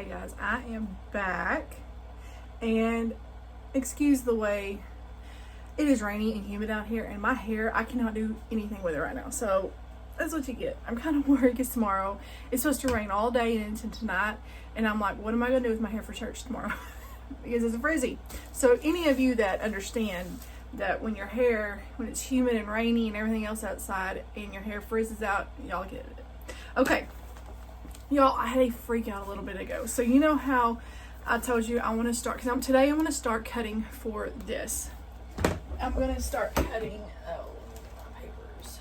Hey guys, I am back, and excuse the way it is rainy and humid out here, and my hair, I cannot do anything with it right now, so that's what you get. I'm kind of worried because tomorrow it's supposed to rain all day and into tonight, and I'm like, what am I going to do with my hair for church tomorrow? Because it's frizzy. So any of you that understand that when your hair, when it's humid and rainy and everything else outside and your hair frizzes out, y'all get it. Okay. Y'all, I had a freak out a little bit ago. So you know how I told you I want to start, because today I'm going to start cutting for this. I'm going to start cutting, my papers.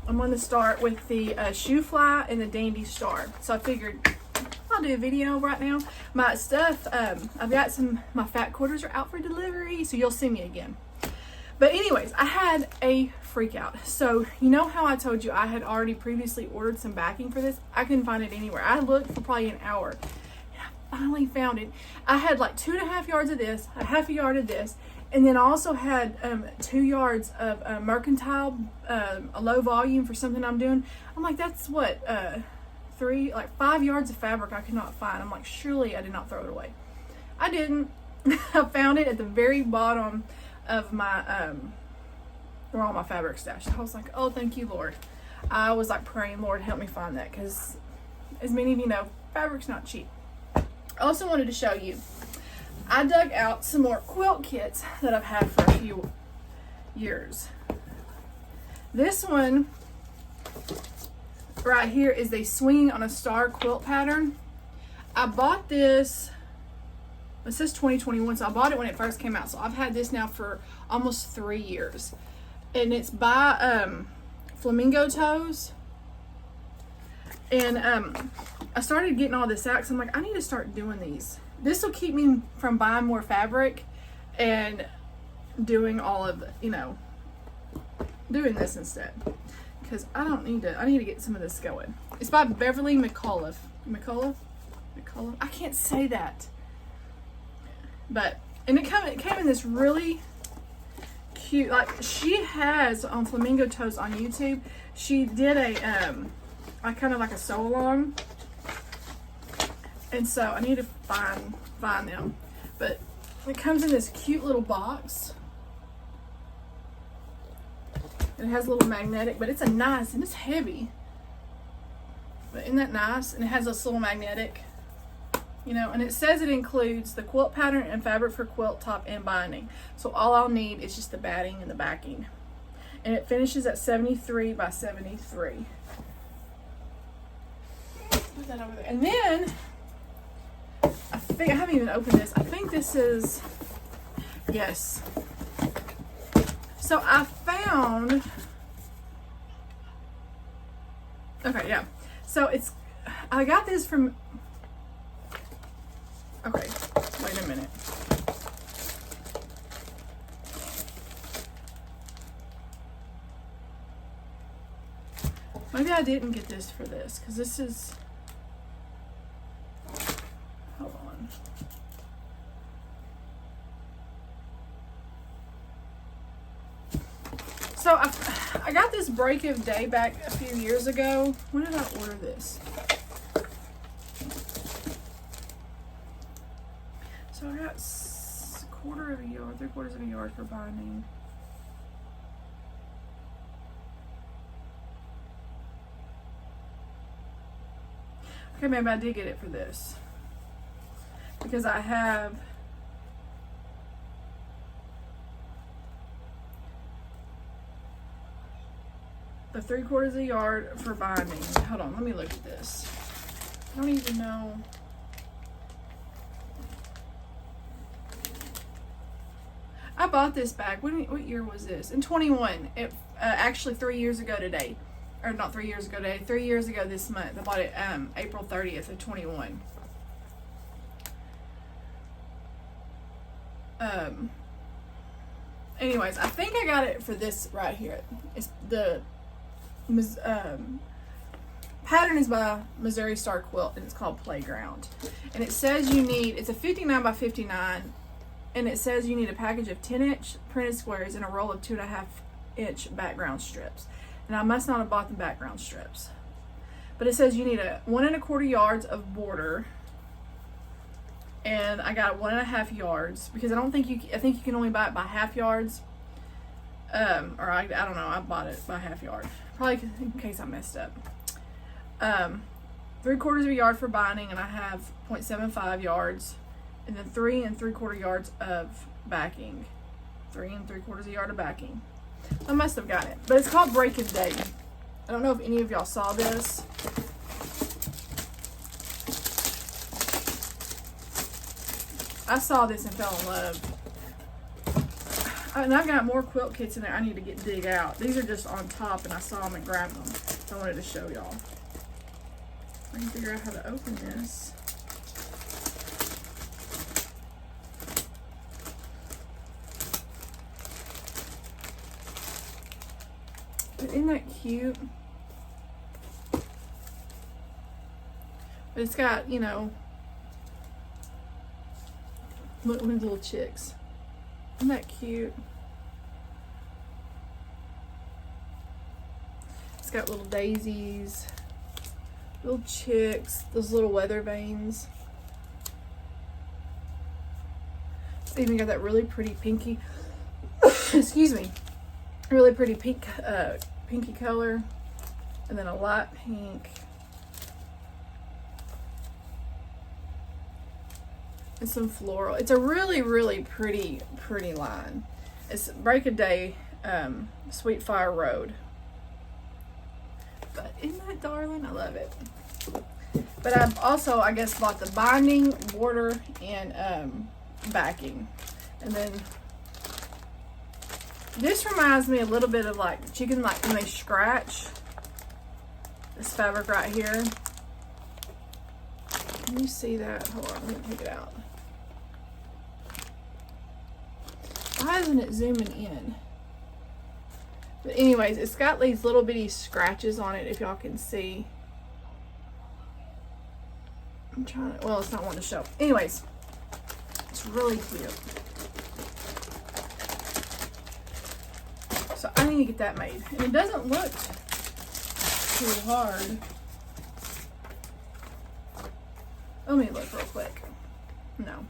I'm going to start with the shoe fly and the dandy star. So I figured I'll do a video right now. My stuff, I've got my fat quarters are out for delivery, so you'll see me again. But anyways, I had a freak out. So you know how I told you I had already previously ordered some backing for this? I couldn't find it anywhere. I looked for probably an hour, and I finally found it. I had like 2.5 yards of this, a half a yard of this, and then I also had 2 yards of mercantile, a low volume for something I'm doing. I'm like, that's what, 5 yards of fabric I could not find. I'm like, surely I did not throw it away. I didn't. I found it at the very bottom of my where all my fabric stashed. I was like, oh, thank you, Lord. I was like praying, Lord, help me find that, because as many of you know, fabric's not cheap. I also wanted to show you, I dug out some more quilt kits that I've had for a few years. This one right here is a swinging on a star quilt pattern. I bought this, it says 2021, so I bought it when it first came out. So I've had this now for almost 3 years. And it's by Flamingo Toes. And I started getting all this out because I'm like, I need to start doing these. This will keep me from buying more fabric and doing all of, doing this instead. Because I need to get some of this going. It's by Beverly McCullough. McCullough? I can't say that. But, and it came in this really cute, like, she has on Flamingo Toes on YouTube, she did a, kind of like a sew along. And so I need to find them. But it comes in this cute little box. And it has a little magnetic, but it's a nice, and it's heavy. But isn't that nice? And it has this little magnetic, and it says it includes the quilt pattern and fabric for quilt top and binding. So all I'll need is just the batting and the backing. And it finishes at 73 by 73. Put that over there. And then, I think, I haven't even opened this. I think this is, yes. So I found, okay, yeah. So I got this from, okay, wait a minute. Maybe I didn't get this for this, because this is, hold on. So I got this break of day back a few years ago. When did I order this? So I got 1/4 of a yard, 3/4 of a yard for binding. Okay, maybe I did get it for this, because I have the 3/4 of a yard for binding. Hold on, let me look at this. I don't even know. I bought this back. What year was this? In 21. It actually 3 years ago today. Or not 3 years ago today. 3 years ago this month. I bought it April 30th of 21. Anyways, I think I got it for this right here. It's the pattern is by Missouri Star Quilt, and it's called Playground. And it says it's a 59 by 59. And it says you need a package of 10-inch printed squares and a roll of 2.5-inch background strips. And I must not have bought the background strips. But it says you need 1 1/4 yards of border, and I got 1 1/2 yards because I think you can only buy it by half yards. Or I don't know. I bought it by half yard, probably in case I messed up. 3/4 of a yard for binding, and I have 0.75 yards, and then 3 3/4 yards of backing. 3 3/4 a yard of backing. I must have got it, but it's called Break of Day. I don't know if any of y'all saw this. I saw this and fell in love. And I've got more quilt kits in there I need to dig out. These are just on top, and I saw them and grabbed them. So I wanted to show y'all. I can figure out how to open this. But isn't that cute? But it's got, you know, little chicks. Isn't that cute? It's got little daisies, little chicks, those little weather vanes. It's even got that really pretty pinky, excuse me, really pretty pink, pinky color, and then a light pink. And some floral. It's a really, really pretty line. It's Break of Day, Sweet Fire Road. But isn't that darling? I love it. But I've also, I guess, bought the binding, border, and backing. And then this reminds me a little bit of like chicken, like when they scratch. This fabric right here. Can you see that? Hold on, let me take it out. Why isn't it zooming in? But anyways, it's got these little bitty scratches on it, if y'all can see. I'm trying to, well, it's not wanting to show. Anyways, it's really cute. So I need to get that made. And it doesn't look too hard. Let me look real quick. No.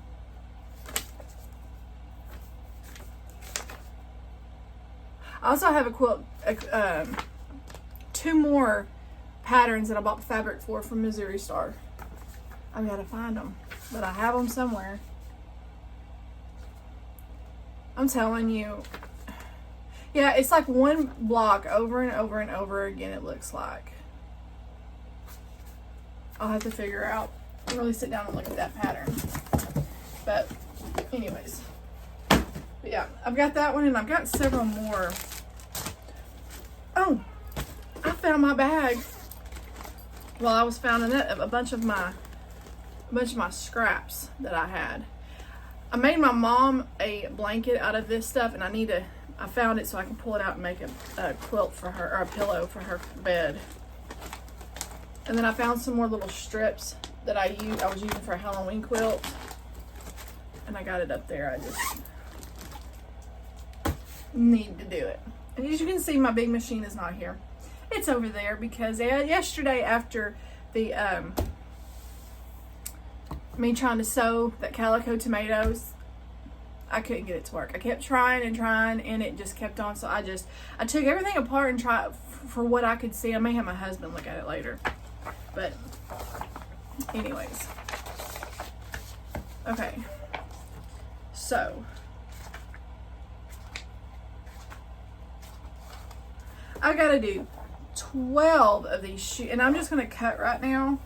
I also have a quilt, 2 more patterns that I bought the fabric for from Missouri Star. I've got to find them, but I have them somewhere. I'm telling you. Yeah, it's like one block over and over and over again, it looks like. I'll have to figure out, really sit down and look at that pattern. But anyways. But yeah, I've got that one, and I've got several more. Oh, I found my bag. Well, I was finding a bunch of my scraps that I had. I made my mom a blanket out of this stuff, and I found it so I can pull it out and make a quilt for her, or a pillow for her bed. And then I found some more little strips that I was using for a Halloween quilt, and I got it up there. I just need to do it. And as you can see, my big machine is not here. It's over there because yesterday, after the me trying to sew that calico tomatoes, I couldn't get it to work. I kept trying and trying, and it just kept on. So I took everything apart and tried for what I could see. I may have my husband look at it later. But anyways. Okay. So I gotta do 12 of these shoes, and I'm just gonna cut right now.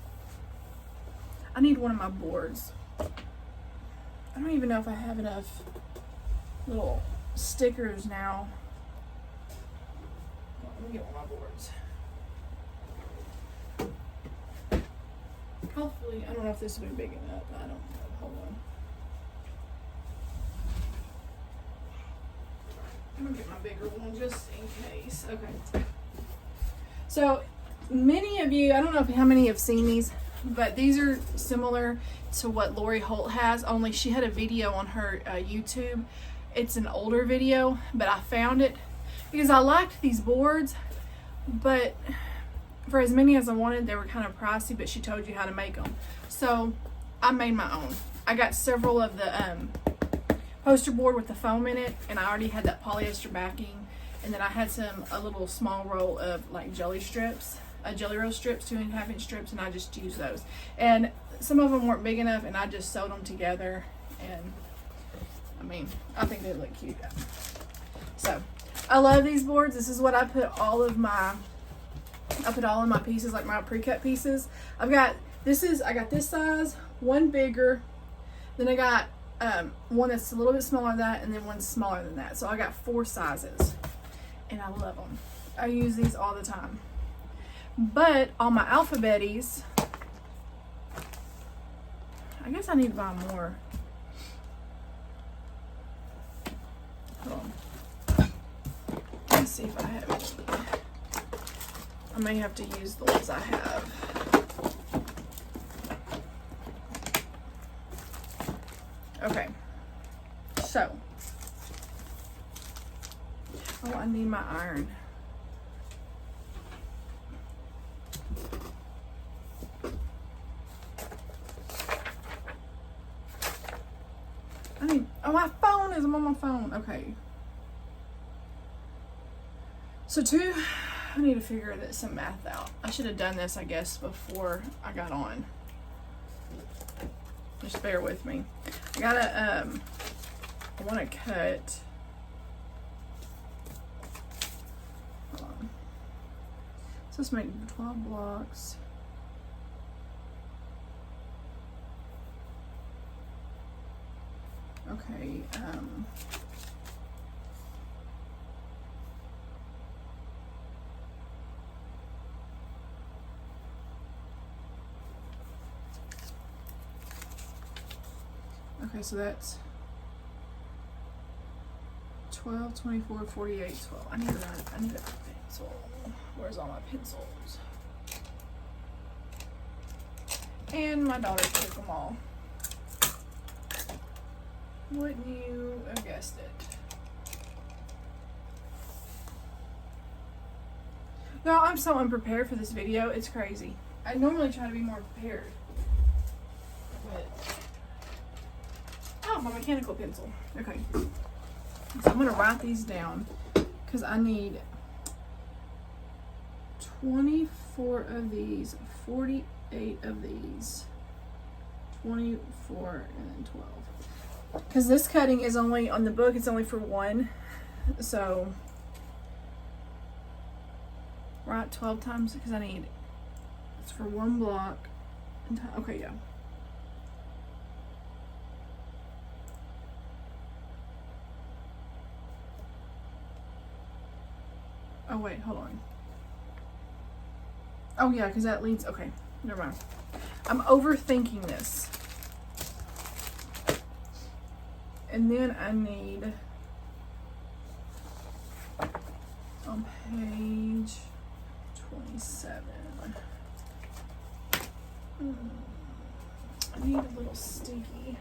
I need one of my boards. I don't even know if I have enough little stickers now. Let me get one of my boards. Hopefully, I don't know if this will be big enough. I don't know. Hold on. I'm gonna get my bigger one just in case. Okay. So many of you, I don't know how many have seen these, but these are similar to what Lori Holt has, only she had a video on her YouTube. It's an older video, but I found it because I liked these boards, but for as many as I wanted. They were kind of pricey, but she told you how to make them. So I made my own. I got several of the poster board with the foam in it, and I already had that polyester backing. And then I had a little small roll of like jelly strips, jelly roll strips, 2.5 inch strips, and I just used those. And some of them weren't big enough, and I just sewed them together. And I mean, I think they look cute. So I love these boards. This is what I put all of my pieces, like my pre-cut pieces. I got this size, one bigger, then I got one that's a little bit smaller than that, and then one smaller than that. So I got 4 sizes, and I love them. I use these all the time. But on my alphabetties, I guess I need to buy more. Hold on. Let's see if I have any. I may have to use the ones I have. Okay, so, oh, I need my iron. Oh, my phone I'm on my phone. Okay. So I need to figure some math out. I should have done this, I guess, before I got on. Just bear with me. I gotta, I want to cut. Hold on. So let's make 12 blocks. Okay, okay, so that's 12, 24, 48, 12. I need a pencil. Where's all my pencils? And my daughter took them all. Wouldn't you have guessed it? No, I'm so unprepared for this video. It's crazy. I normally try to be more prepared. But oh, my mechanical pencil. Okay. So I'm going to write these down because I need 24 of these, 48 of these, 24, and then 12. Because this cutting is only, on the book, it's only for one. So, write 12 times, because I need, it's for one block. Okay, yeah. Oh, wait, hold on. Oh, yeah, because that leads, okay, never mind. I'm overthinking this. And then I need, on page 27, I need a little sticky.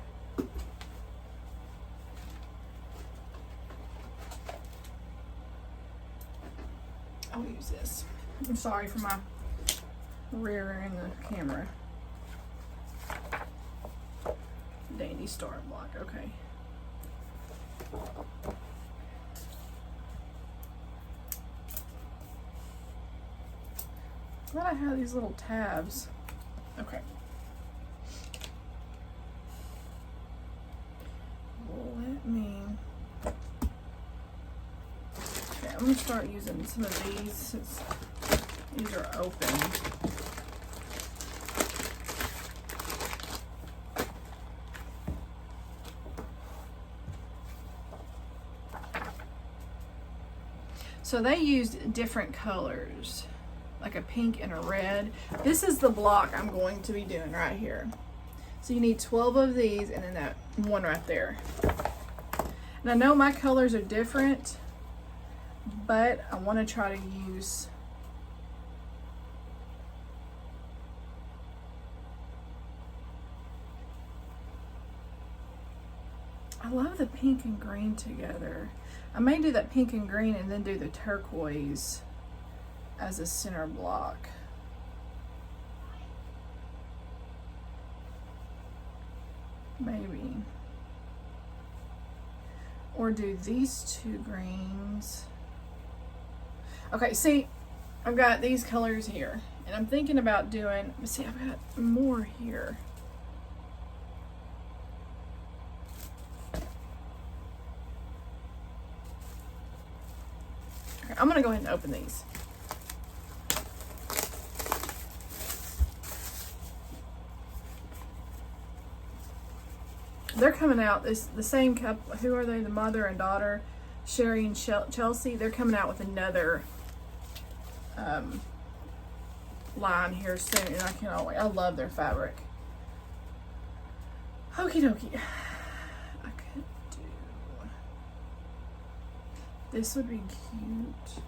I'll use this. I'm sorry for my rear in the camera. Dandy star block, okay. Why do I have these little tabs? Okay. Let me. Okay, I'm gonna start using some of these since these are open. So they used different colors, like a pink and a red. This is the block I'm going to be doing right here. So you need 12 of these and then that one right there. And I know my colors are different, but I want to try to use I love the pink and green together. I may do that pink and green and then do the turquoise as a center block. maybe. Or do these two greens. Okay, see, I've got these colors here, and I'm thinking about doing, see, I've got more here. Okay, I'm gonna go ahead and open these. They're coming out, the same couple. Who are they? The mother and daughter, Sherry and Chelsea. They're coming out with another line here soon, and I cannot wait. I love their fabric. Okie dokie. I could do, this would be cute.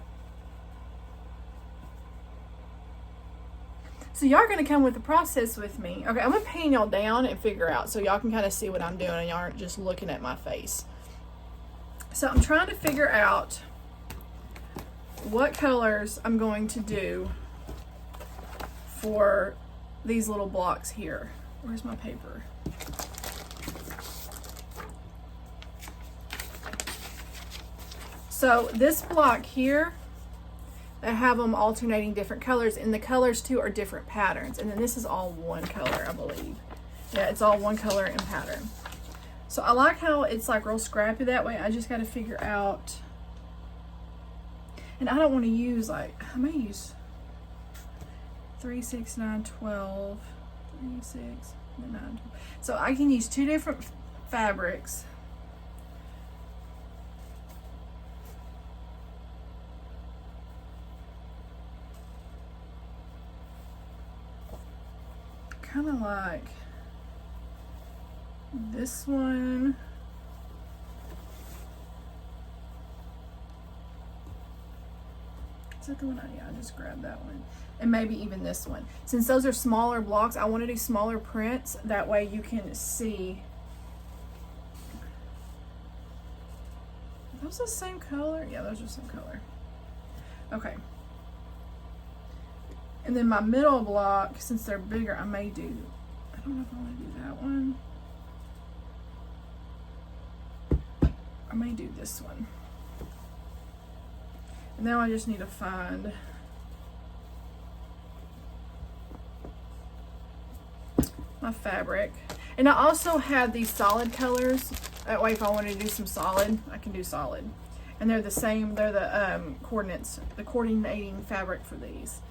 So y'all are gonna come with the process with me. Okay, I'm gonna pan y'all down and figure out so y'all can kind of see what I'm doing and y'all aren't just looking at my face. So I'm trying to figure out what colors I'm going to do for these little blocks here. Where's my paper? So this block here, they have them alternating different colors, and the colors too are different patterns. And then this is all one color, I believe. Yeah, it's all one color and pattern. So I like how it's like real scrappy that way. I just got to figure out, and I don't want to use like, I may use 3, 6, 9, 12, 3, 6, 9, 12. So I can use 2 different fabrics. Kind of like this one. Is that the one? Yeah, I just grabbed that one. And maybe even this one. Since those are smaller blocks, I want to do smaller prints. That way you can see. Are those the same color? Yeah, those are the same color. Okay. And then my middle block, since they're bigger, I may do, I don't know if I want to do that one. I may do this one. And now I just need to find my fabric. And I also have these solid colors. That way if I want to do some solid, I can do solid. And they're the same, they're the coordinates, the coordinating fabric for these.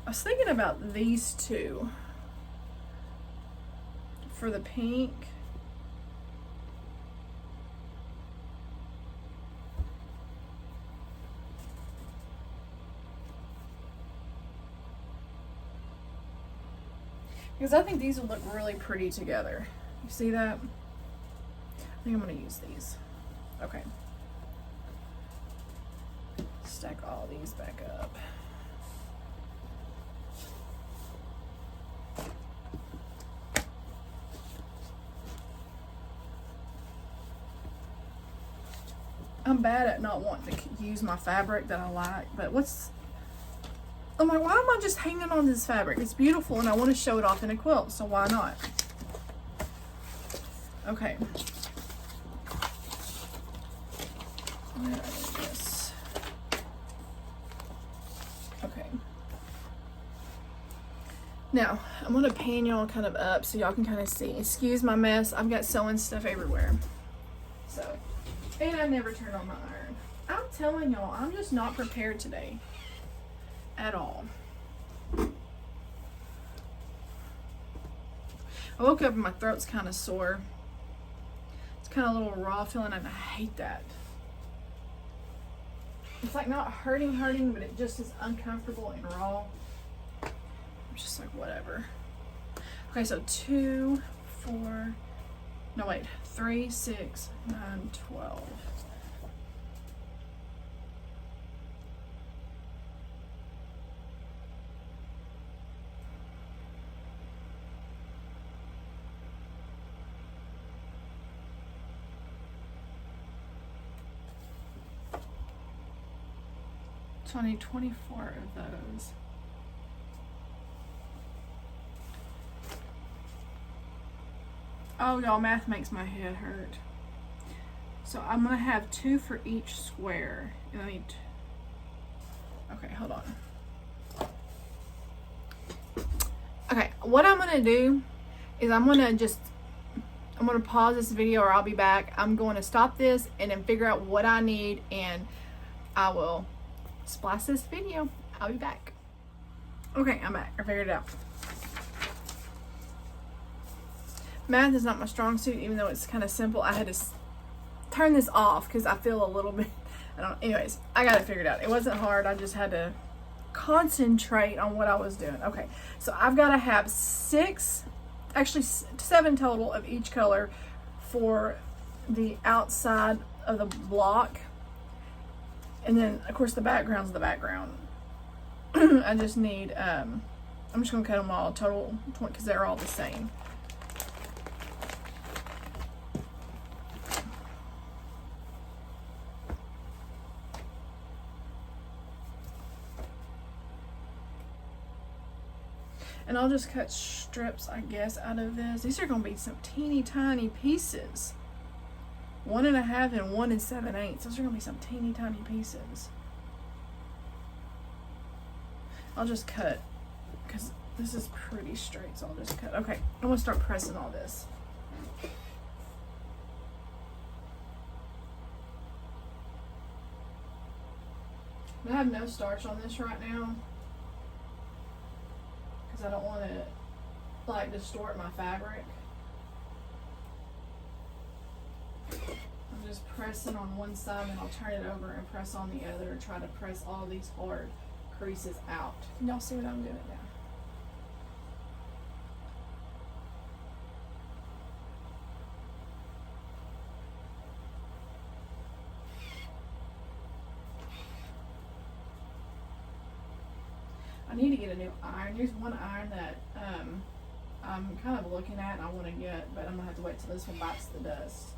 I was thinking about these two for the pink. Because I think these would look really pretty together. You see that? I think I'm going to use these. Okay. Stack all these back up. I'm bad at not wanting to use my fabric that I like, but I'm like, why am I just hanging on this fabric? It's beautiful and I want to show it off in a quilt, so why not? Okay. Where is this? Okay. Now, I'm going to pan y'all kind of up so y'all can kind of see. Excuse my mess. I've got sewing stuff everywhere. So, and I never turn on my iron. I'm telling y'all, I'm just not prepared today. At all. I woke up and my throat's kind of sore. It's kind of a little raw feeling and I hate that. It's like not hurting, but it just is uncomfortable and raw. I'm just like, whatever. Okay, so 2, 4, no wait, 3, 6, 9, 12. I need 24 of those. Oh, y'all, math makes my head hurt. So I'm gonna have 2 for each square. And I need okay, hold on. Okay, what I'm gonna do is I'm gonna pause this video, or I'll be back. I'm going to stop this and then figure out what I need, and I will splice this video. I'll be back. Okay, I'm back. I figured it out. Math is not my strong suit, even though it's kind of simple. I had to turn this off because I feel a little bit, anyways, I got it figured out. It wasn't hard. I just had to concentrate on what I was doing. Okay, so I've got to have 7 total of each color for the outside of the block, and then of course the background's the background. I just need I'm just gonna cut them all total 20 because they're all the same. And I'll just cut strips, I guess, out of this. These are going to be some teeny tiny pieces. 1 1/2 and 1 7/8. Those are going to be some teeny tiny pieces. I'll just cut, because this is pretty straight, so I'll just cut. Okay, I'm going to start pressing all this. I have no starch on this right now, because I don't want to like distort my fabric. I'm just pressing on one side, and I'll turn it over and press on the other and try to press all these hard creases out. Can y'all see what I'm doing now? I need to get a new iron. There's one iron that I'm kind of looking at and I want to get, but I'm going to have to wait till this one bites the dust.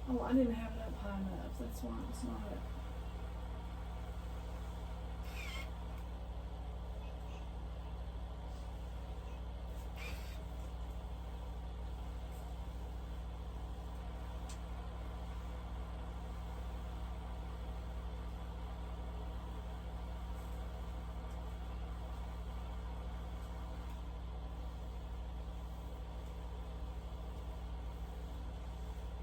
Oh, I didn't have it up high enough. That's why it's not it.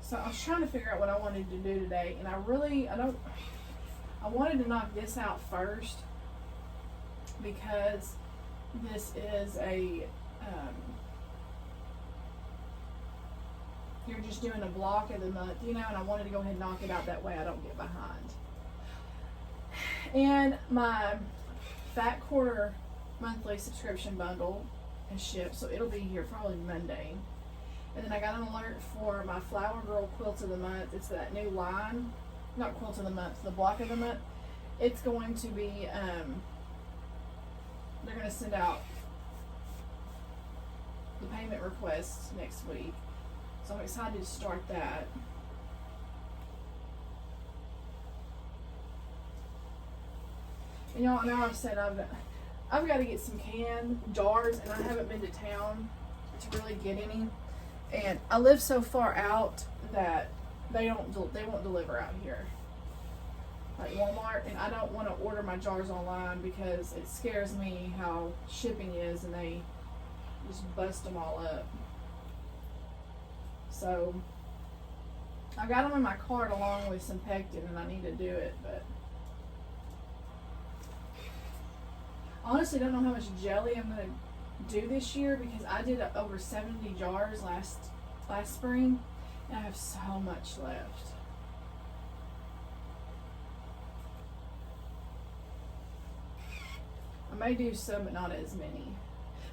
So I was trying to figure out what I wanted to do today, and I wanted to knock this out first because this is you're just doing a block of the month, and I wanted to go ahead and knock it out that way I don't get behind. And my Fat Quarter monthly subscription bundle is shipped, so it'll be here probably Monday. And then I got an alert for my Flower Girl Quilts of the Month. It's that new line. Not Quilts of the Month, the block of the month. It's going to be, they're going to send out the payment requests next week. So I'm excited to start that. And y'all know I've said I've got to get some canned jars, and I haven't been to town to really get any. And I live so far out that they won't deliver out here, like Walmart. And I don't want to order my jars online because it scares me how shipping is, and they just bust them all up. So I got them in my cart along with some pectin, and I need to do it, but honestly don't know how much jelly I'm going to do this year because I did over 70 jars last spring, and I have so much left. I may do some, but not as many.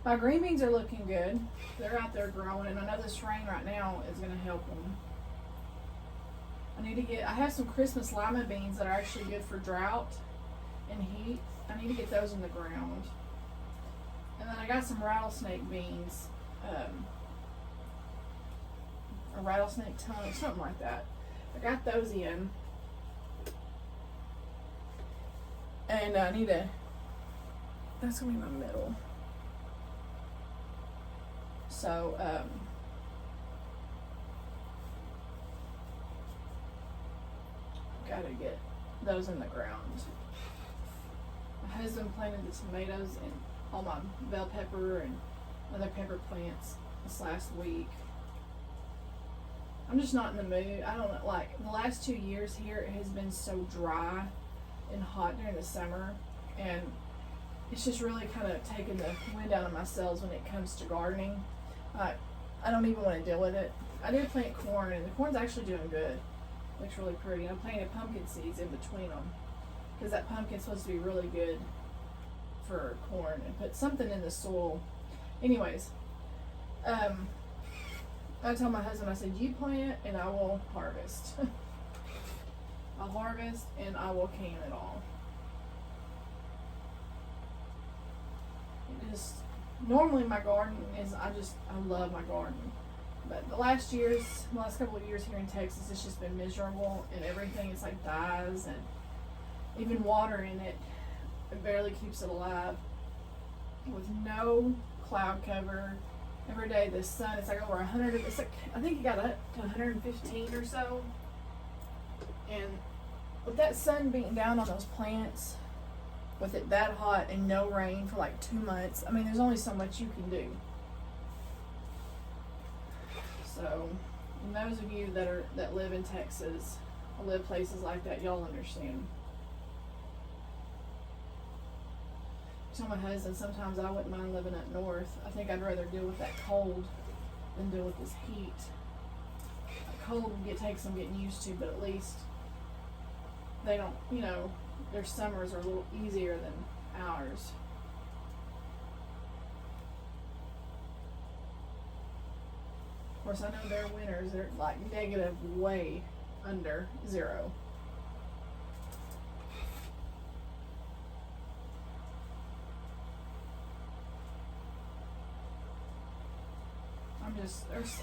My green beans are looking good. They're out there growing, and I know this rain right now is going to help them. I have some Christmas lima beans that are actually good for drought and heat. I need to get those in the ground. And then I got some rattlesnake beans, or rattlesnake tongue, something like that. I got those in. And I need to, that's gonna be my middle. So, gotta get those in the ground. My husband planted the tomatoes and all my bell pepper and other pepper plants this last week. I'm just not in the mood. I don't like, the last 2 years here, it has been so dry and hot during the summer, and it's just really kind of taken the wind out of my sails when it comes to gardening. I don't even want to deal with it. I did plant corn, and the corn's actually doing good. Looks really pretty. I planted pumpkin seeds in between them because that pumpkin's supposed to be really good for corn, and put something in the soil. Anyways, I told my husband, I said, you plant and I will harvest. I'll harvest and I will can it all. It just, normally my garden is, I love my garden. But the last couple of years here in Texas, it's just been miserable, and everything is like dies, and even water in it, it barely keeps it alive. With no cloud cover, every day the sun, it's like over 100, it's like, I think it got up to 115 or so. And with that sun beating down on those plants, with it that hot and no rain for like 2 months, I mean, there's only so much you can do. So, and those of you that live in Texas, or live places like that, y'all understand. I tell my husband, sometimes I wouldn't mind living up north. I think I'd rather deal with that cold than deal with this heat. Cold takes some getting used to, but at least they don't, their summers are a little easier than ours. Of course, I know their winters are like negative, way under 0.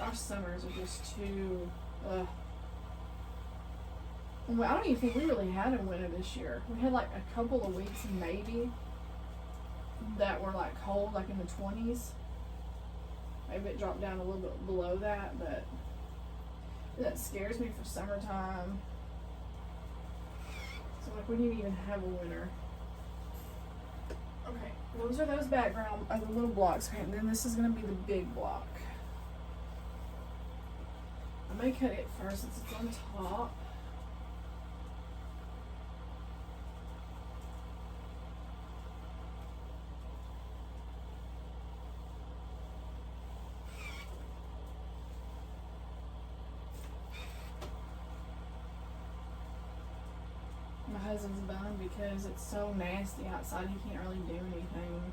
Our summers are just too, Well, I don't even think we really had a winter this year. We had like a couple of weeks maybe that were like cold, like in the 20s. Maybe it dropped down a little bit below that, but that scares me for summertime. So like we didn't even have a winter. Okay, those are those background, the little blocks. Okay, and then this is gonna be the big block. I may cut it first since it's on top. My husband's bummed because it's so nasty outside, he can't really do anything.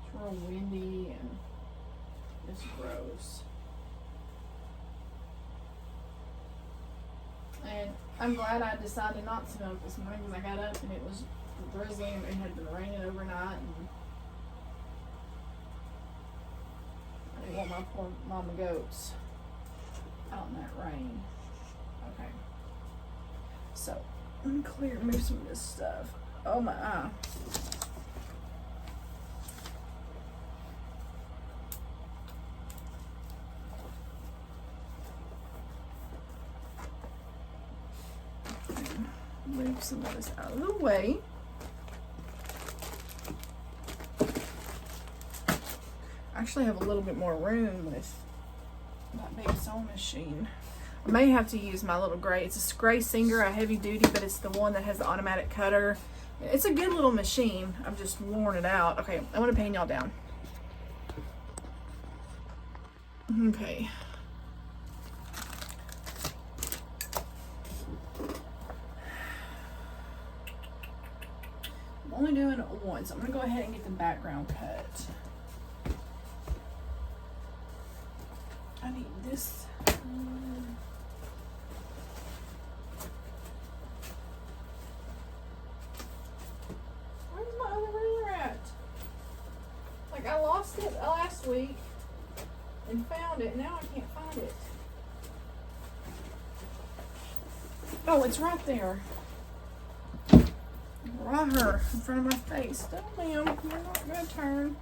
It's real windy and it's gross. And I'm glad I decided not to milk this morning because I got up and it was drizzling and it had been raining overnight, and I didn't want my poor mama goats out in that rain. Okay. So, let me remove some of this stuff. Oh my eye. Move some of this out of the way. I actually have a little bit more room with that big sewing machine. I may have to use my little gray. It's a gray Singer, a heavy duty, but it's the one that has the automatic cutter. It's a good little machine. I've just worn it out. Okay, I want to pan y'all down. Okay. I'm only doing it once. I'm going to go ahead and get the background cut. this. Where's my other ruler at? Like, I lost it last week and found it. Now I can't find it. Oh, it's right there. Right here in front of my face. No, ma'am, you're not gonna turn.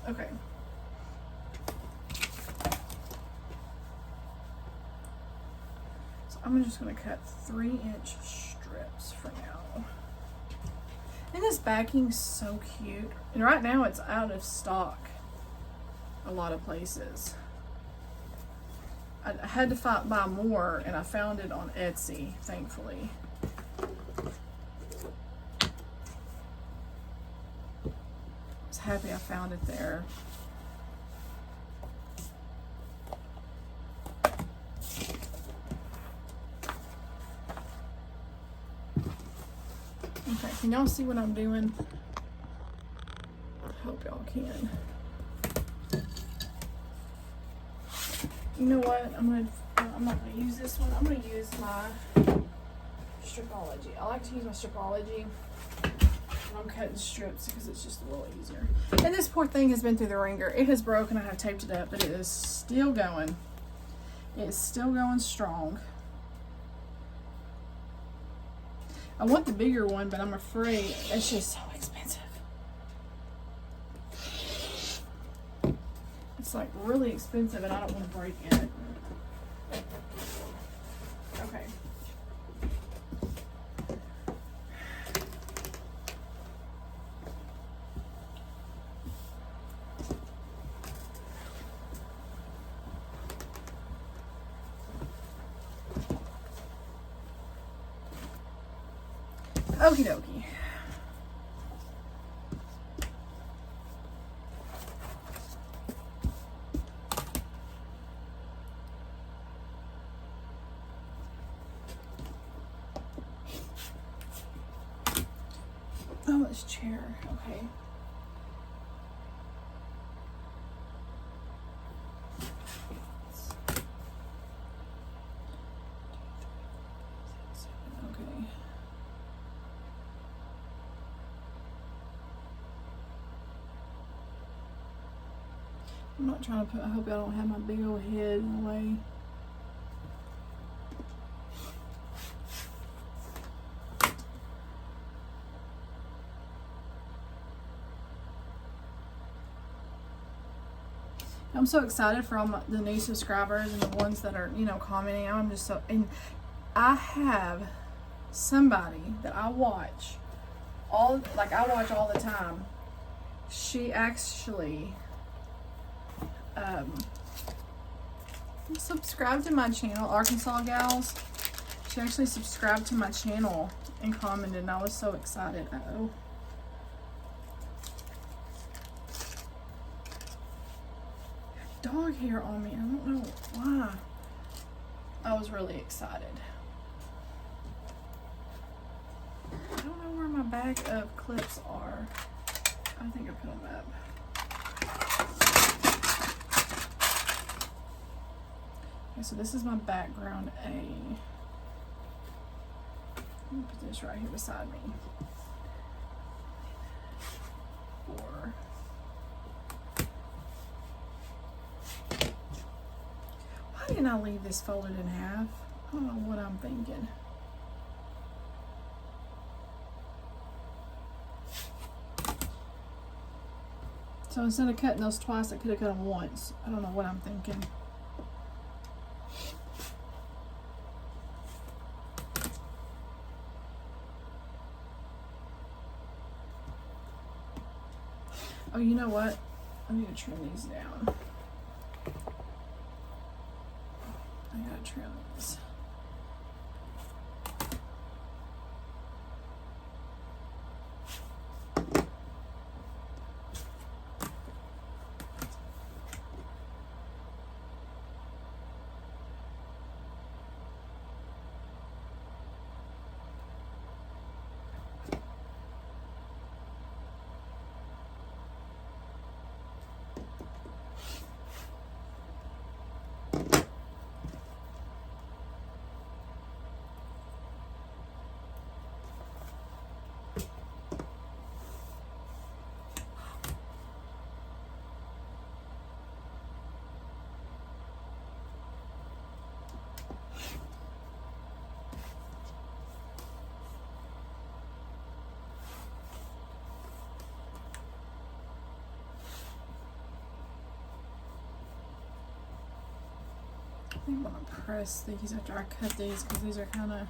Okay. So I'm just gonna cut 3-inch strips for now. And this backing's so cute. And right now it's out of stock a lot of places. I had to buy more, and I found it on Etsy, thankfully. I was happy I found it there. Okay, can y'all see what I'm doing? I hope y'all can. You know what? I'm not gonna use this one. I'm gonna use my Stripology. I like to use my Stripology when I'm cutting strips because it's just a little easier. And this poor thing has been through the ringer. It has broken. I have taped it up, but it is still going. It is still going strong. I want the bigger one, but I'm afraid it's just so expensive. It's like really expensive, and I don't want to break it. Okay. Okie dokie. Oh, this chair. Okay. Okay. I'm not trying to put, I hope I don't have my big old head in the way. I'm so excited for all the new subscribers and the ones that are, you know, commenting. I'm just so, and I have somebody that I watch all the time. She actually subscribed to my channel, Arkansas Gals. She actually subscribed to my channel and commented, and I was so excited. Uh-oh. Dog hair on me. I don't know why. I was really excited. I don't know where my bag of clips are. I think I put them up. Okay, so this is my background A. Let me put this right here beside me. 4. Why didn't I leave this folded in half? I don't know what I'm thinking. So instead of cutting those twice, I could have cut them once. I don't know what I'm thinking. Oh, you know what? I need to trim these down. I gotta trim these. think I'm gonna press these after I cut these because these are kind of.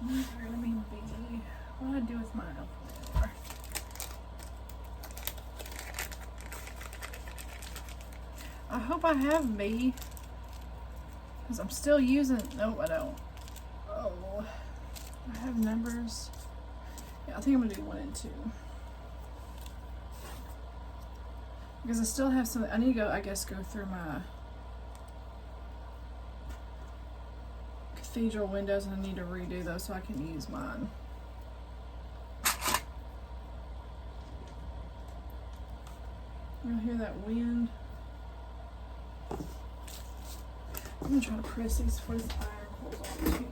These are gonna be big. What do I do with mine? There they are. I hope I have B, because I'm still using. No, I don't. Oh, I have numbers. Yeah, I think I'm gonna do 1 and 2 because I still have some. I need to go. I guess go through my cathedral windows, and I need to redo those so I can use mine. You'll hear that wind. I'm gonna try to press these before this iron cools off too.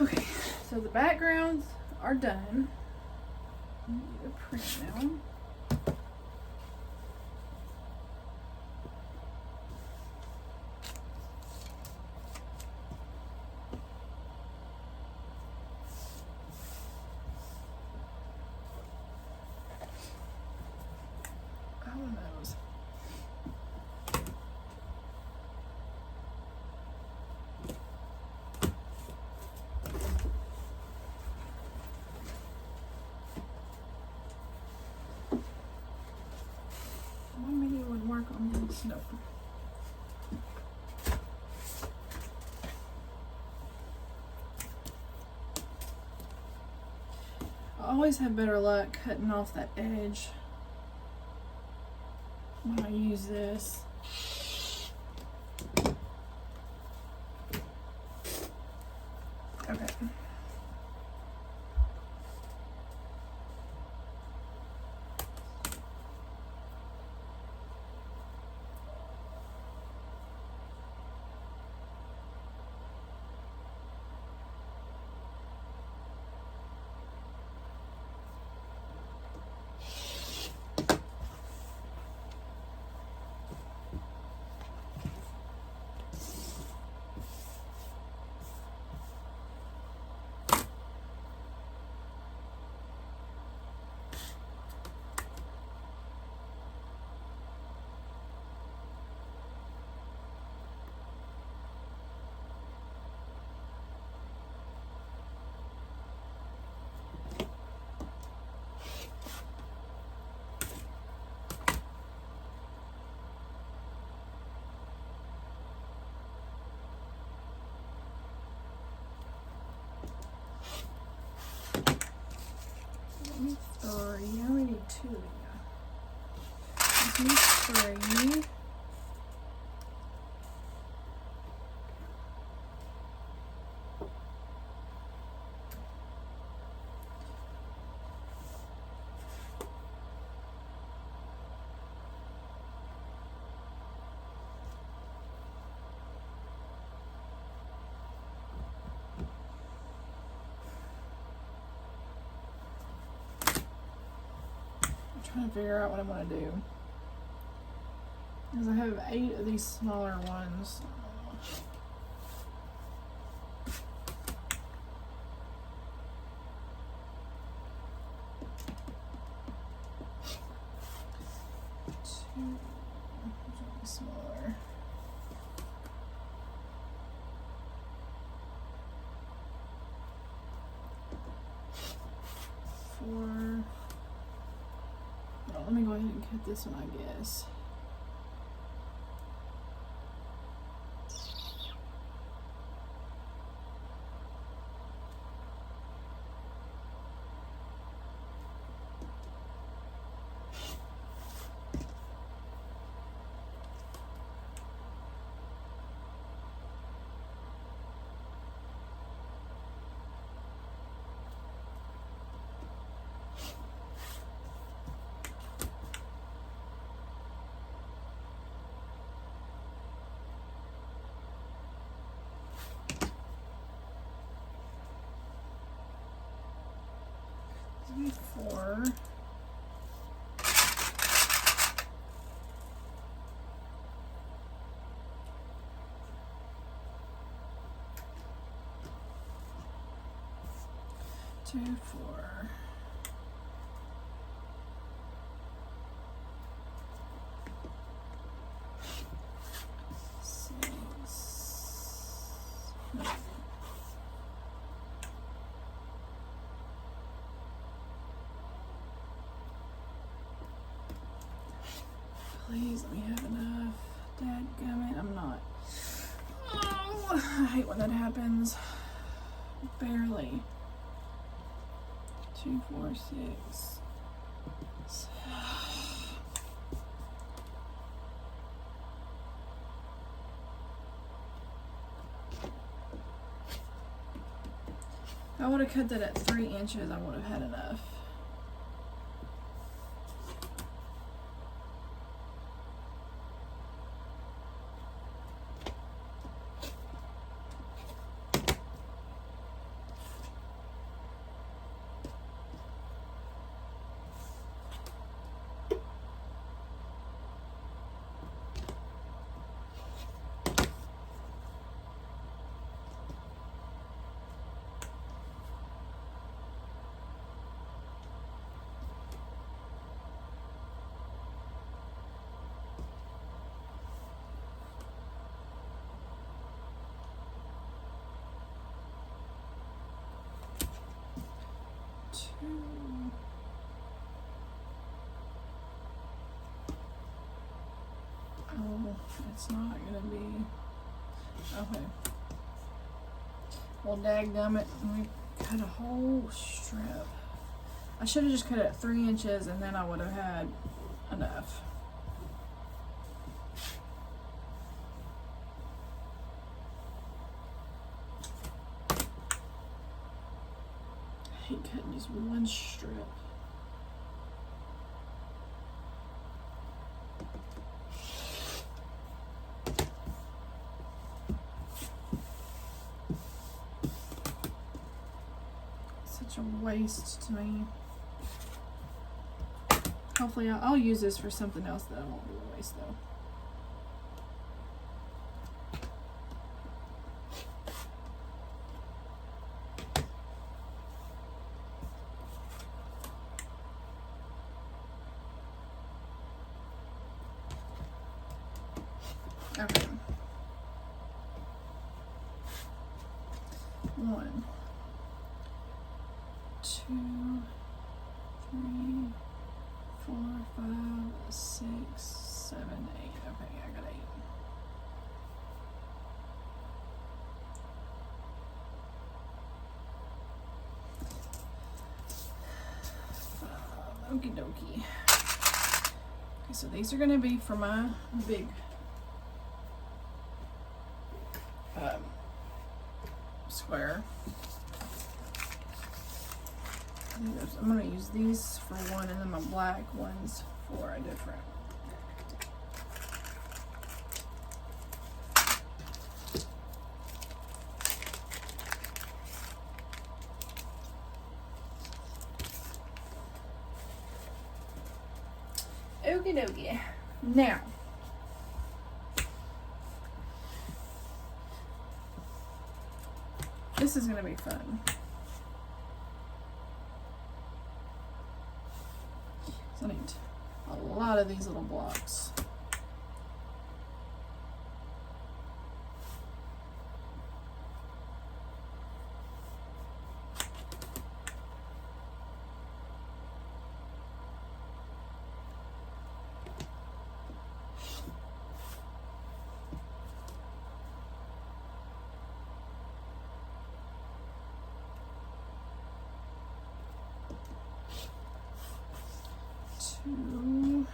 Okay, so the backgrounds are done. I need to print now. No. I always have better luck cutting off that edge when I use this. Okay. Three. I only need 2 of you. Need 3. Trying to figure out what I'm going to do, because I have 8 of these smaller ones. Two, smaller. 4. Let me go ahead and cut this one, I guess. 3, 4. Two, 4. Please let me have enough. Dadgummit, I'm not. Oh, I hate when that happens. Barely. 2, 4, 6. If I would have cut that at 3 inches, I would have had enough. Oh, it's not gonna be okay. Well, dadgummit, we cut a whole strip. I should have just cut it at 3 inches, and then I would have had enough. I hate cutting just one strip. Such a waste to me. Hopefully I'll use this for something else that won't be a waste though. Okay. 1, 2, 3, 4, 5, 6, 7, 8. Okay, I got 8. Okie dokie. Okay, so these are going to be for my big square. I'm going to use these for one, and then my black ones for a different. Okie dokie. Now, this is going to be fun. So I need a lot of these little blocks. Two.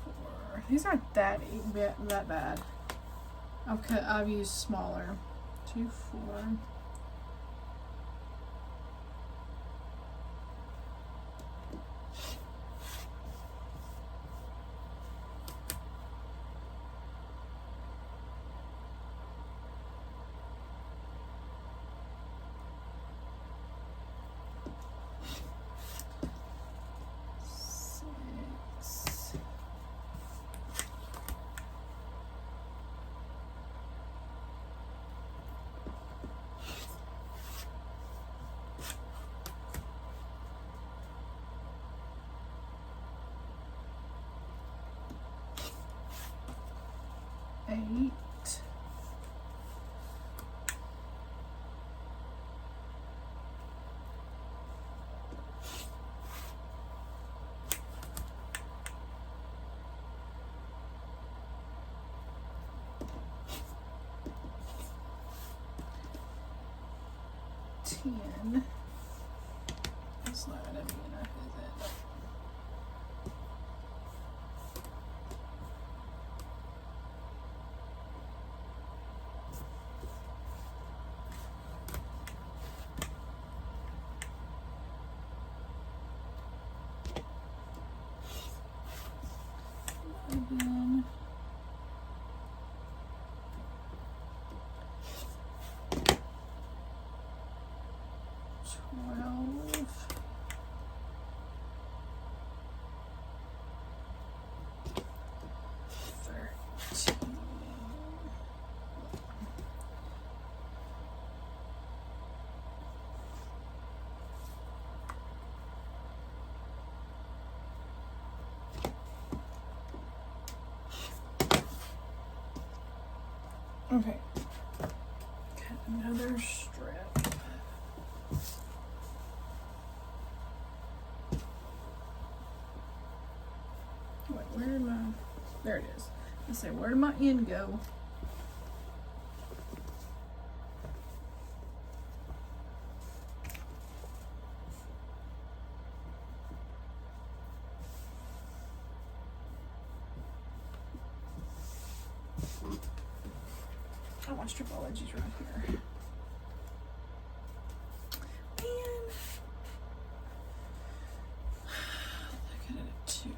Four. These aren't that bad. I've used smaller. 2, 2, 4. Eight. Ten. That's not gonna be enough, is it? Again. 12. 13. Okay, got another strip. Wait, where did my, there it is. I say, where did my end go? Oh, my stripology's right here. Man. Looking at it too.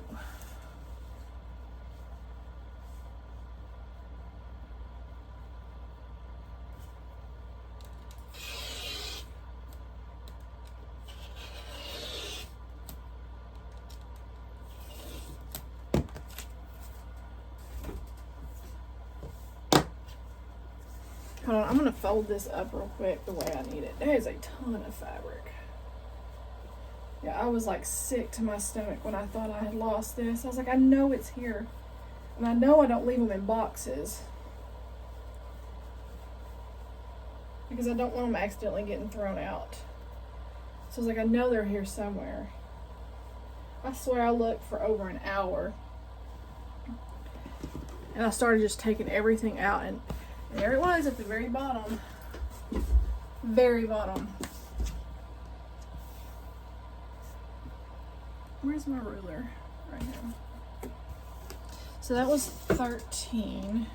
Hold on, I'm gonna fold this up real quick the way I need it. There's a ton of fabric. Yeah, I was like sick to my stomach when I thought I had lost this. I was like, I know it's here. And I know I don't leave them in boxes. Because I don't want them accidentally getting thrown out. So I was like, I know they're here somewhere. I swear I looked for over an hour. And I started just taking everything out, and there it was at the very bottom. Very bottom. Where's my ruler? Right here. So that was 13.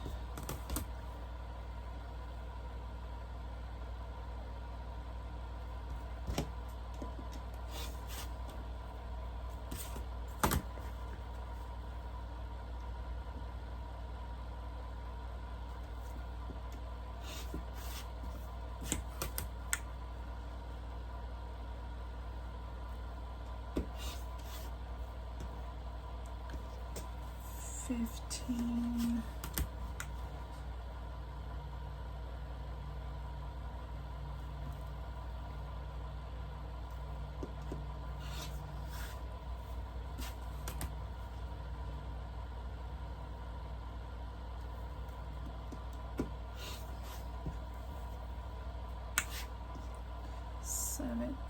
$15. $17.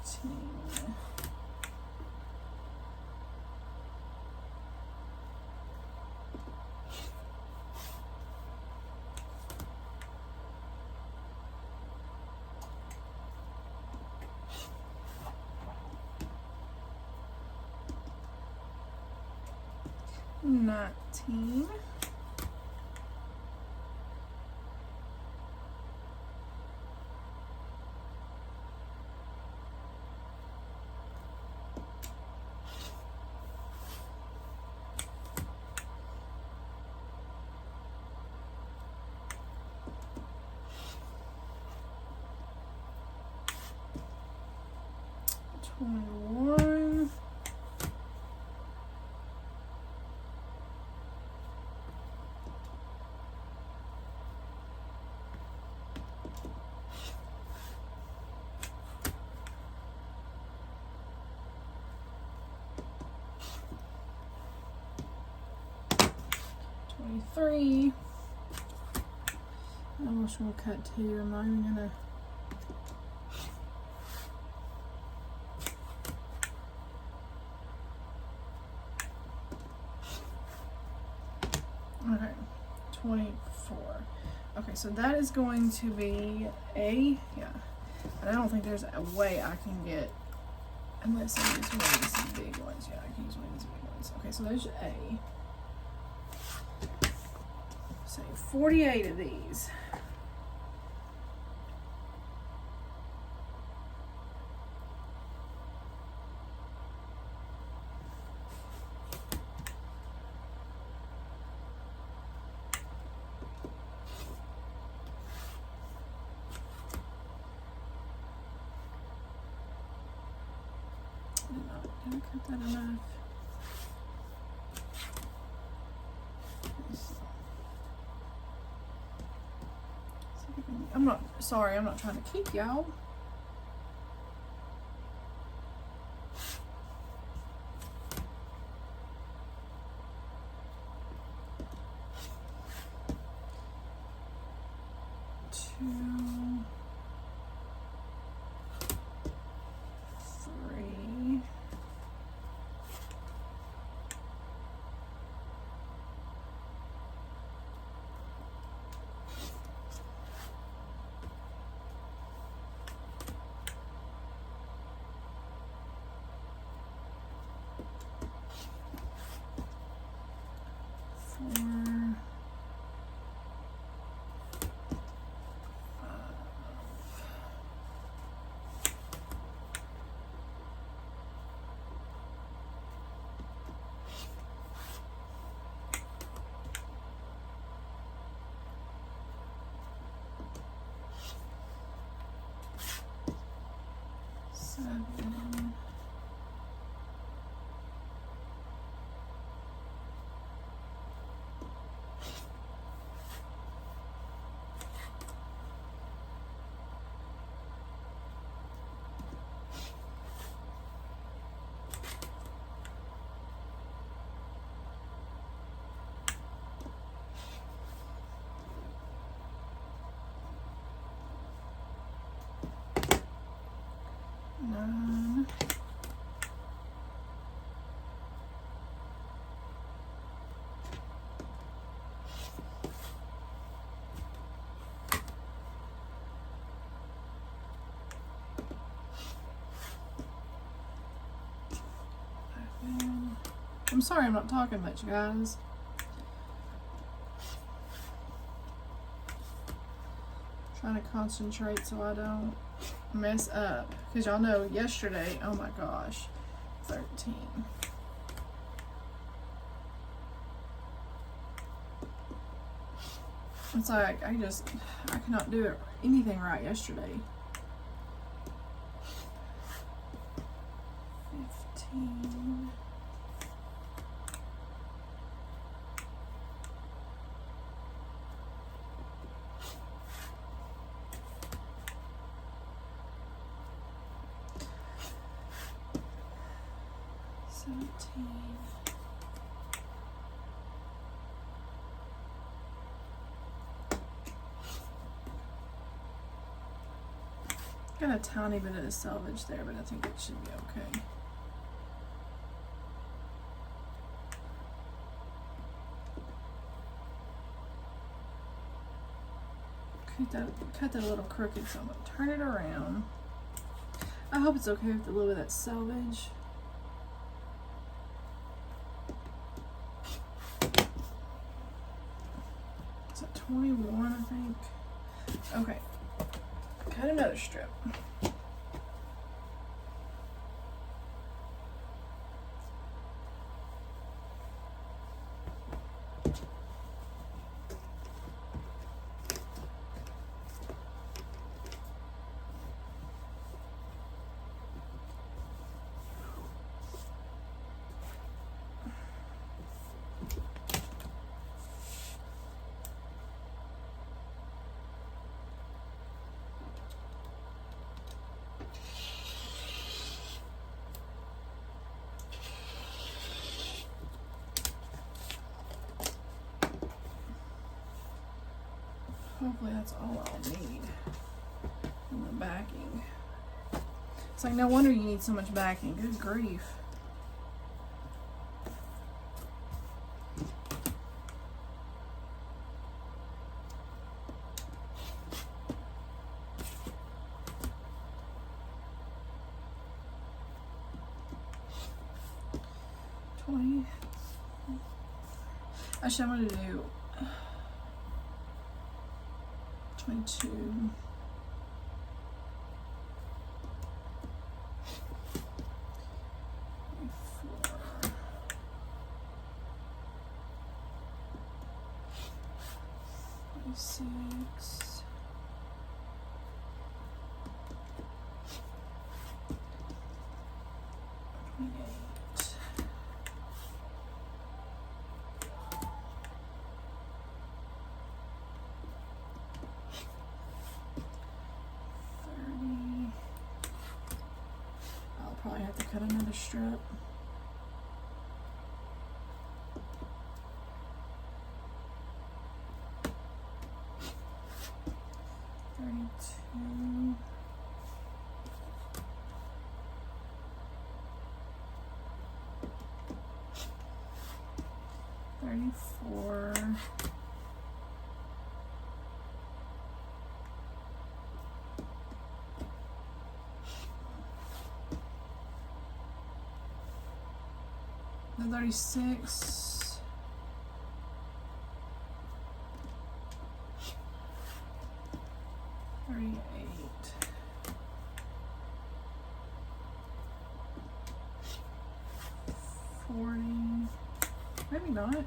$19. 21. Three. I'm just gonna cut two. I'm not even gonna. Okay, 24. Okay, so that is going to be a, yeah. But I don't think there's a way I can get, unless I use one of these big ones. Yeah, I can use one of these big ones. Okay, so there's a. So 48 of these. Did I cut that enough? I'm not sorry, I'm not trying to keep y'all. Two, three. Seven. Nine. I'm sorry I'm not talking much, guys. Trying to concentrate so I don't mess up. Because y'all know yesterday, oh my gosh, 13. It's like I cannot do anything right yesterday. 15. Got a tiny bit of the selvage there, but I think it should be okay. Cut that a little crooked, so I'm gonna turn it around. I hope it's okay with a little bit of that selvage. Is that 21, I think? Okay. Cut another strip. Hopefully that's all I'll need in the backing. It's like, no wonder you need so much backing. Good grief. Actually, I'm going to do 22. 26. 28. 30. I'll probably have to cut another strip. 32. 34. 36. 38. 40. Maybe not.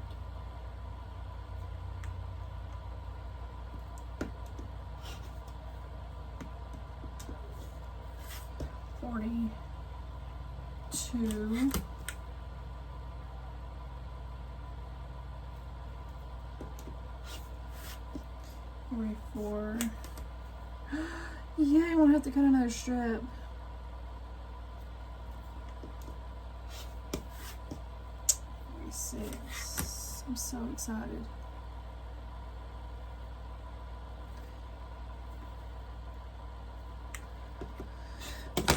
42. 44. Yeah, I won't have to cut another strip. 46. I'm so excited.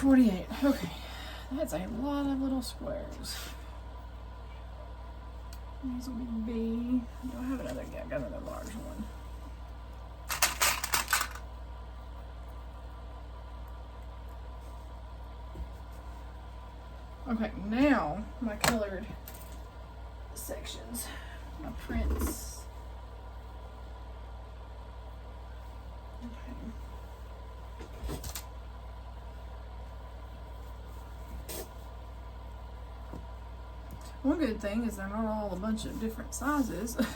48. Okay. That's a lot of little squares. These will be B. Do I have another? Yeah, I got another large one. Okay, now my colored sections, my prints. Okay. One good thing is they're not all a bunch of different sizes. Look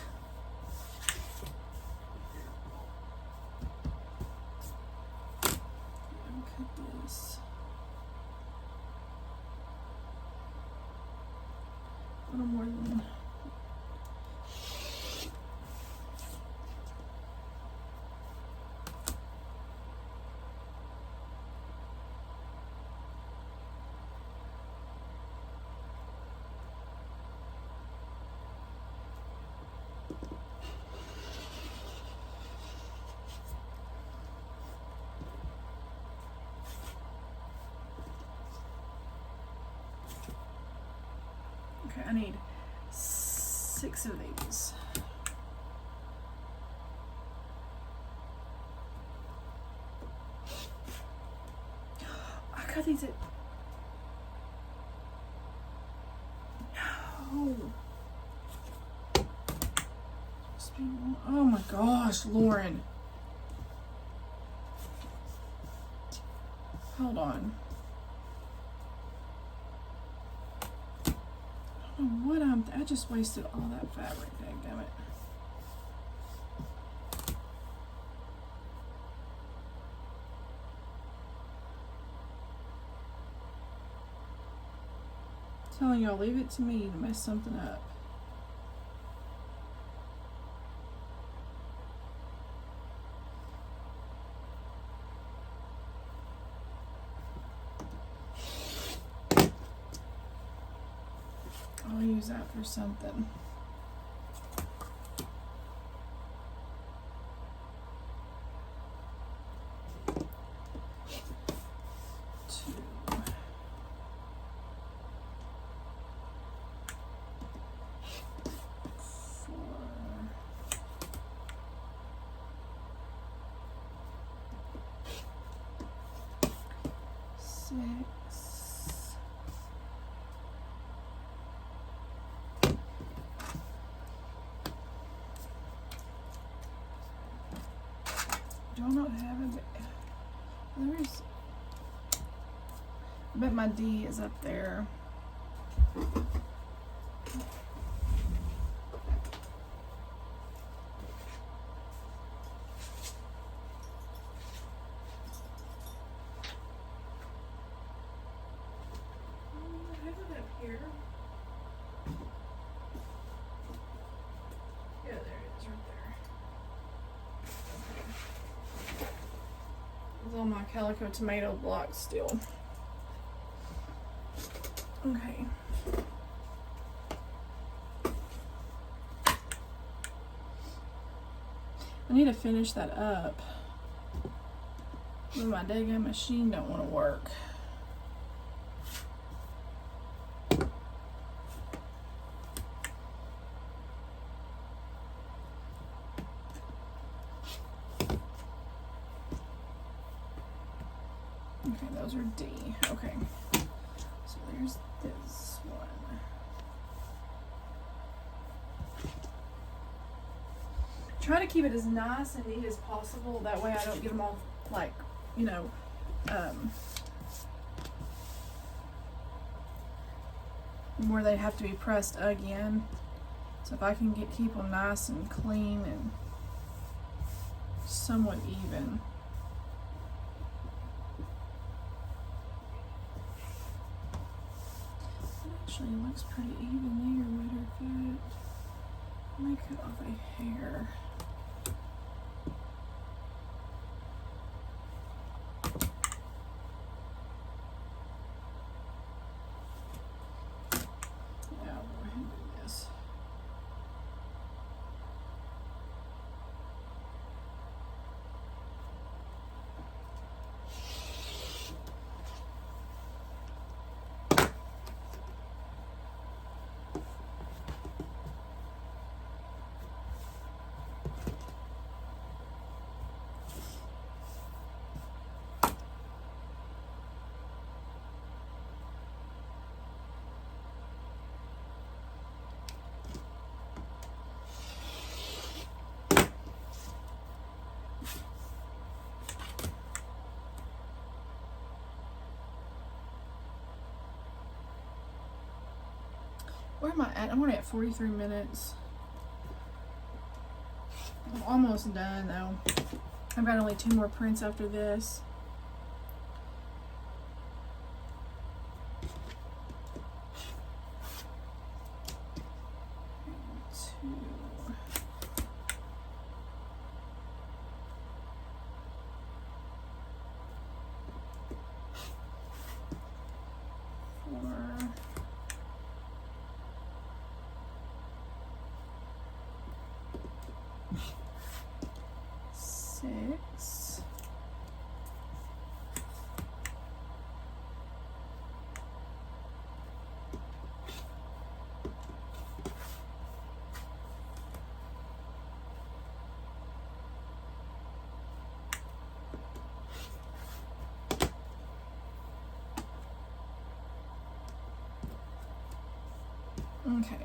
at this. A little more than okay, I need 6 of these. I got these at no. Oh my gosh, Lauren. Hold on. I don't know what I just wasted all that fabric, dadgummit. Telling y'all, leave it to me to mess something up. I'll use that for something. Do I not have it? There's. I bet my D is up there. Here. Yeah, there it is, right there. It's on my calico tomato block still. Okay. I need to finish that up, but my daggone machine don't want to work. Okay, those are D. Okay, so there's this one. Try to keep it as nice and neat as possible. That way I don't get them all like, you know, where they have to be pressed again. So if I can keep them nice and clean and somewhat even. Actually, it looks pretty even there. Matter of fact, let me cut off a hair. Yeah, I'll go ahead and do this. Where am I at? I'm already at 43 minutes. I'm almost done though. I've got only 2 more prints after this. Six. Okay.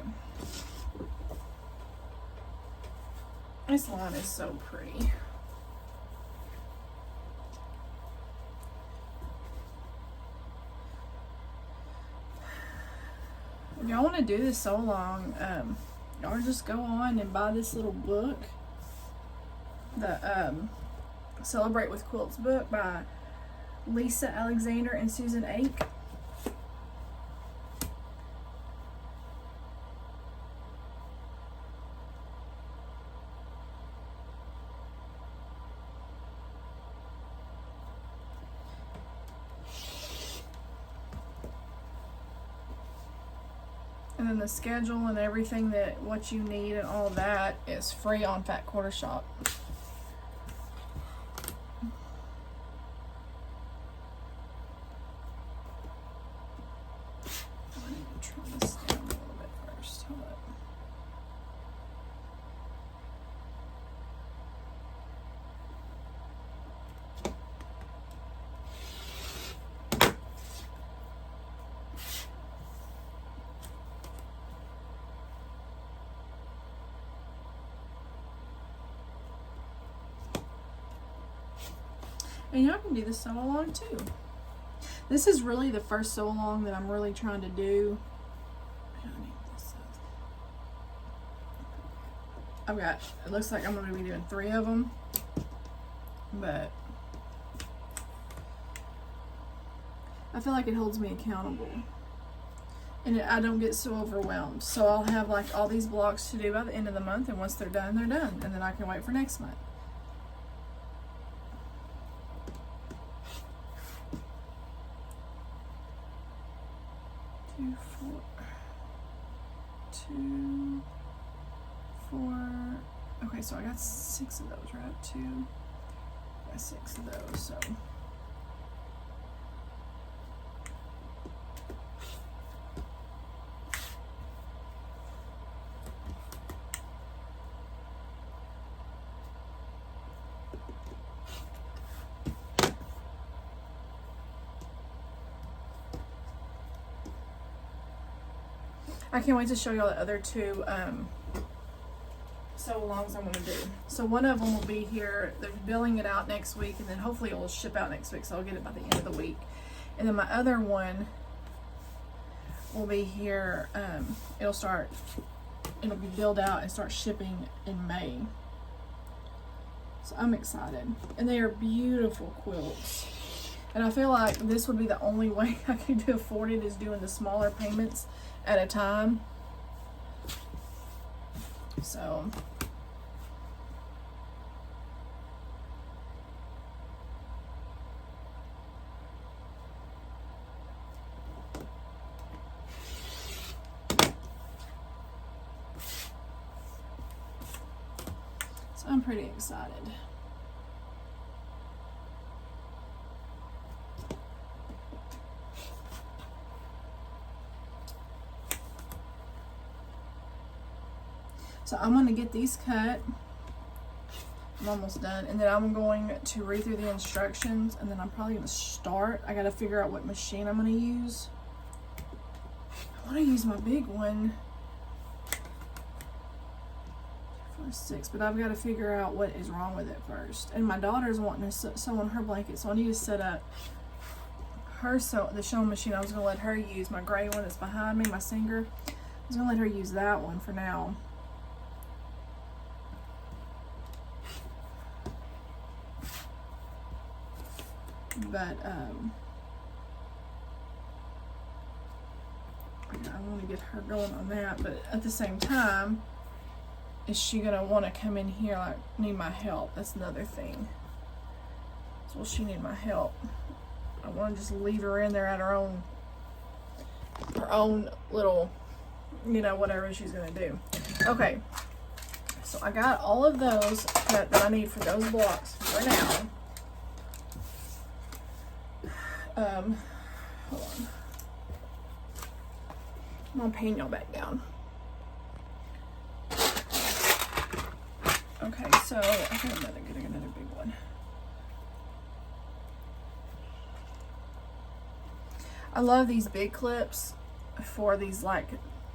This line is so pretty. If y'all want to do this so long, y'all just go on and buy this little book, the Celebrate with Quilts book by Lisa Alexander and Susan Ake. And then the schedule and everything that what you need and all that is free on Fat Quarter Shop. I need to trim this down a little bit first. Hold up. And y'all can do the sew along too. This is really the first sew along that I'm really trying to do. I've got, it looks like I'm going to be doing 3 of them, but I feel like it holds me accountable and I don't get so overwhelmed. So I'll have like all these blocks to do by the end of the month, and once they're done, and then I can wait for next month. Two, four. Okay, so I got 6 of those, right? 2, I got 6 of those, so. I can't wait to show y'all the other 2 sew alongs I'm going to do. So one of them will be here. They're billing it out next week, and then hopefully it will ship out next week, so I'll get it by the end of the week. And then my other one will be here. It'll be billed out and start shipping in May. So I'm excited. And they are beautiful quilts. And I feel like this would be the only way I could afford it, is doing the smaller payments at a time. So I'm pretty excited. So I'm going to get these cut. I'm almost done. And then I'm going to read through the instructions, and then I'm probably going to start. I got to figure out what machine I'm going to use. I want to use my big one for 6, but I've got to figure out what is wrong with it first. And my daughter's wanting to sew on her blanket, so I need to set up the sewing machine. I was going to let her use my gray one that's behind me, my Singer. I was going to let her use that one for now. But I want to get her going on that, but at the same time, is she gonna want to come in here like need my help? That's another thing. So will she need my help? I want to just leave her in there at her own little, you know, whatever she's gonna do. Okay, so I got all of those that I need for those blocks for now. Hold on. I'm gonna pin y'all back down. Okay, so I think I'm getting another big one. I love these big clips for these, like,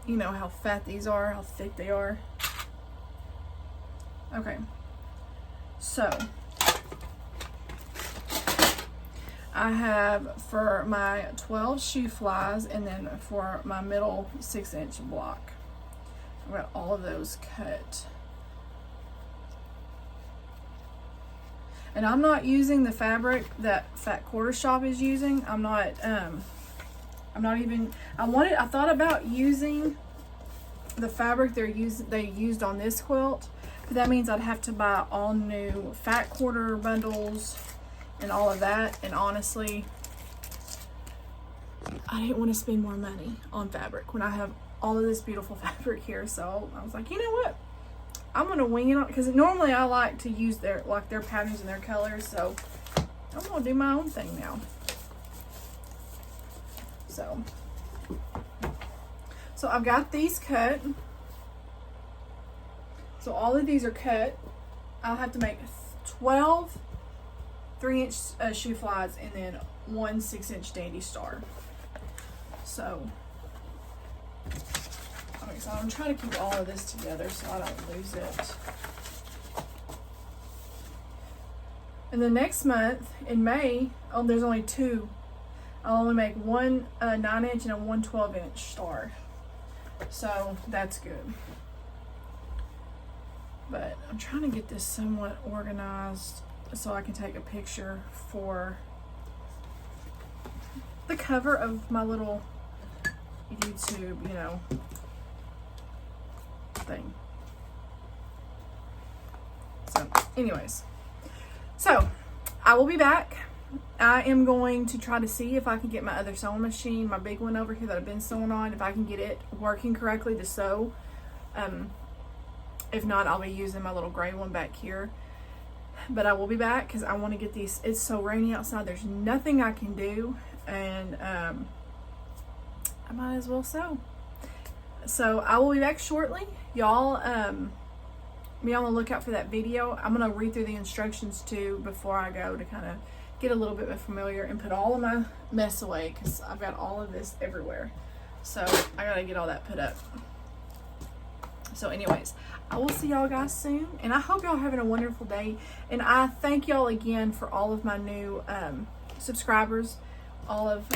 you know how fat these are, how thick they are. Okay, so I have for my 12 shoe flies, and then for my middle 6-inch block, I've got all of those cut. And I'm not using the fabric that Fat Quarter Shop is using. I'm not even, I thought about using the fabric they used on this quilt, but that means I'd have to buy all new Fat Quarter bundles and all of that, and honestly, I didn't want to spend more money on fabric when I have all of this beautiful fabric here. So I was like, you know what, I'm gonna wing it on, because normally I like to use their patterns and their colors, so I'm gonna do my own thing now. So I've got these cut. So all of these are cut. I'll have to make 12 3-inch shoe flies, and then 1 6-inch dandy star. So I'm excited. I'm trying to keep all of this together so I don't lose it. And the next month in May, oh, there's only two. I'll only make one 9-inch and a 1 12-inch star. So that's good. But I'm trying to get this somewhat organized so I can take a picture for the cover of my little YouTube, you know, thing. So anyways, so I will be back. I am going to try to see if I can get my other sewing machine, my big one over here that I've been sewing on, if I can get it working correctly to sew. If not, I'll be using my little gray one back here. But I will be back because I want to get these. It's so rainy outside. There's nothing I can do. And I might as well sew. So I will be back shortly. Y'all be on the lookout for that video. I'm going to read through the instructions too before I go to kind of get a little bit more familiar and put all of my mess away because I've got all of this everywhere. So I got to get all that put up. So anyways, I will see y'all guys soon, and I hope y'all having a wonderful day. And I thank y'all again for all of my new subscribers, all of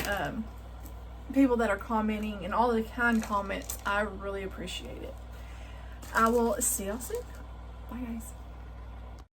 people that are commenting, and all the kind comments. I really appreciate it. I will see y'all soon. Bye guys.